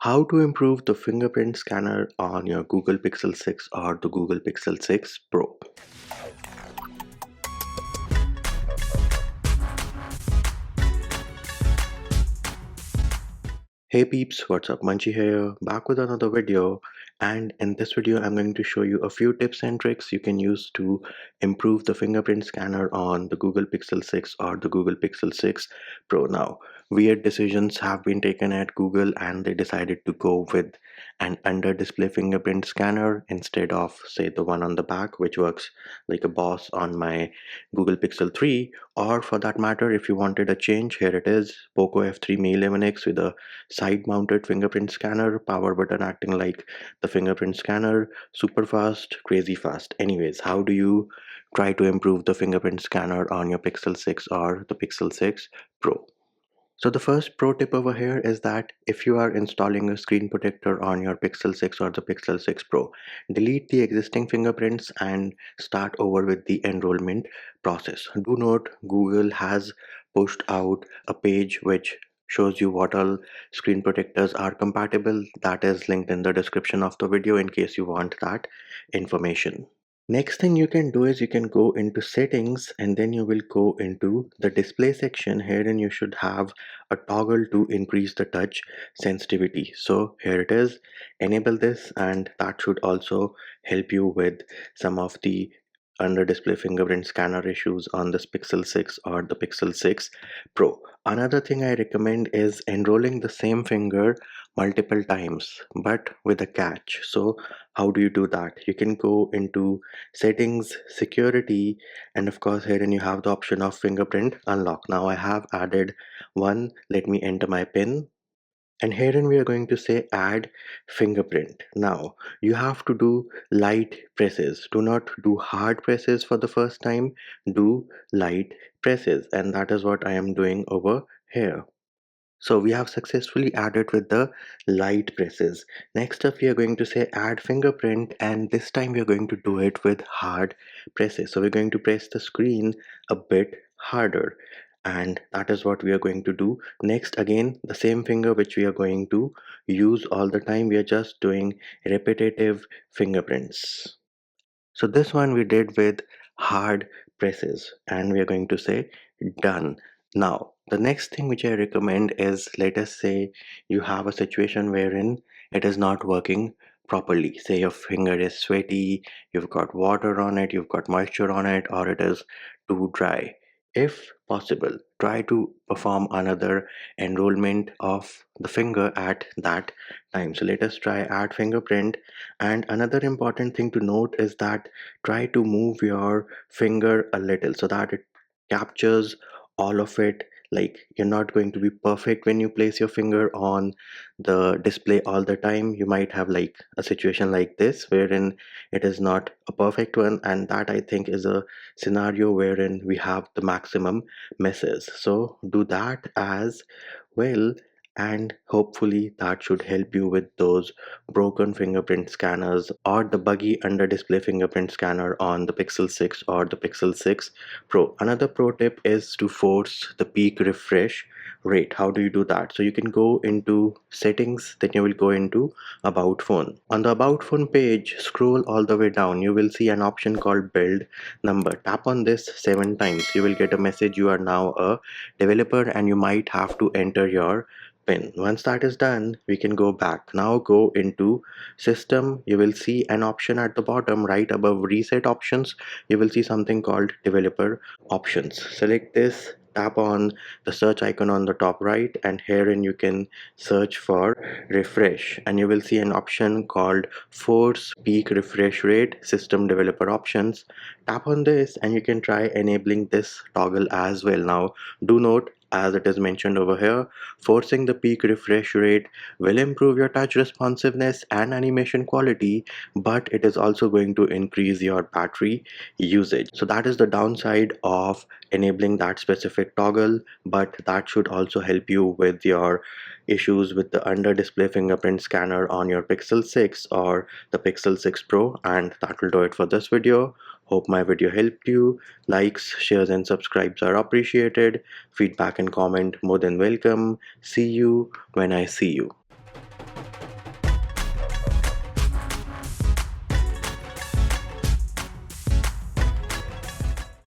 How to improve the fingerprint scanner on your Google Pixel 6 or the Google Pixel 6 Pro. Hey peeps, what's up? Munchie here, back with another video, and in this video I'm going to show you a few tips and tricks you can use to improve the fingerprint scanner on the Google Pixel 6 or the Google Pixel 6 Pro. Now, weird decisions have been taken at Google and they decided to go with an under display fingerprint scanner instead of, say, the one on the back, which works like a boss on my Google Pixel 3, or for that matter, if you wanted a change, here it is, Poco F3 Mi 11X with a side-mounted fingerprint scanner, power button acting like the fingerprint scanner, super fast, crazy fast. Anyways, how do you try to improve the fingerprint scanner on your Pixel 6 or the Pixel 6 Pro? So the first pro tip over here is that if you are installing a screen protector on your Pixel 6 or the Pixel 6 Pro, delete the existing fingerprints and start over with the enrollment process. Do note, Google has pushed out a page which shows you what all screen protectors are compatible. That is linked in the description of the video in case you want that information. Next thing you can do is you can go into settings and then you will go into the display section here, and you should have a toggle to increase the touch sensitivity. So here it is, enable this, and that should also help you with some of the under display fingerprint scanner issues on this Pixel 6 or the Pixel 6 Pro. Another thing I recommend is enrolling the same finger multiple times but with a catch. So how do you do that? You can go into settings, security, and of course herein you have the option of fingerprint unlock. Now I have added one. Let me enter my pin, and herein we are going to say add fingerprint. Now you have to do light presses. Do not do hard presses for the first time. Do light presses, and that is what I am doing over here. So we have successfully added with the light presses. Next up, we are going to say add fingerprint, and this time we are going to do it with hard presses. So we're going to press the screen a bit harder, and that is what we are going to do. Next, again, the same finger which we are going to use all the time. We are just doing repetitive fingerprints. So this one we did with hard presses, and we are going to say done. Now, the next thing which I recommend is, let us say you have a situation wherein it is not working properly. Say your finger is sweaty, you've got water on it, you've got moisture on it, or it is too dry. If possible, try to perform another enrollment of the finger at that time. So let us try add fingerprint. And another important thing to note is that try to move your finger a little so that it captures all of it. Like, you're not going to be perfect when you place your finger on the display all the time. You might have like a situation like this wherein it is not a perfect one, and that I think is a scenario wherein we have the maximum misses. So do that as well, and hopefully that should help you with those broken fingerprint scanners or the buggy under display fingerprint scanner on the Pixel 6 or the Pixel 6 Pro. Another pro tip is to force the peak refresh rate. How do you do that? So you can go into settings, then you will go into about phone. On the about phone page, scroll all the way down, you will see an option called build number. Tap on this 7 times. You will get a message, you are now a developer and you might have to enter your pin. Once that is done, we can go back. Now go into system. You will see an option at the bottom right above reset options. You will see something called developer options. Select this, tap on the search icon on the top right, and herein you can search for refresh, and you will see an option called force peak refresh rate system developer options. Tap on this and you can try enabling this toggle as well. Now do note, as it is mentioned over here, forcing the peak refresh rate will improve your touch responsiveness and animation quality, but it is also going to increase your battery usage. So that is the downside of enabling that specific toggle, but that should also help you with your issues with the under display fingerprint scanner on your Pixel 6 or the Pixel 6 Pro. And that will do it for this video. Hope my video helped you. Likes, shares and subscribes are appreciated. Feedback and comment more than welcome. See you when I see you.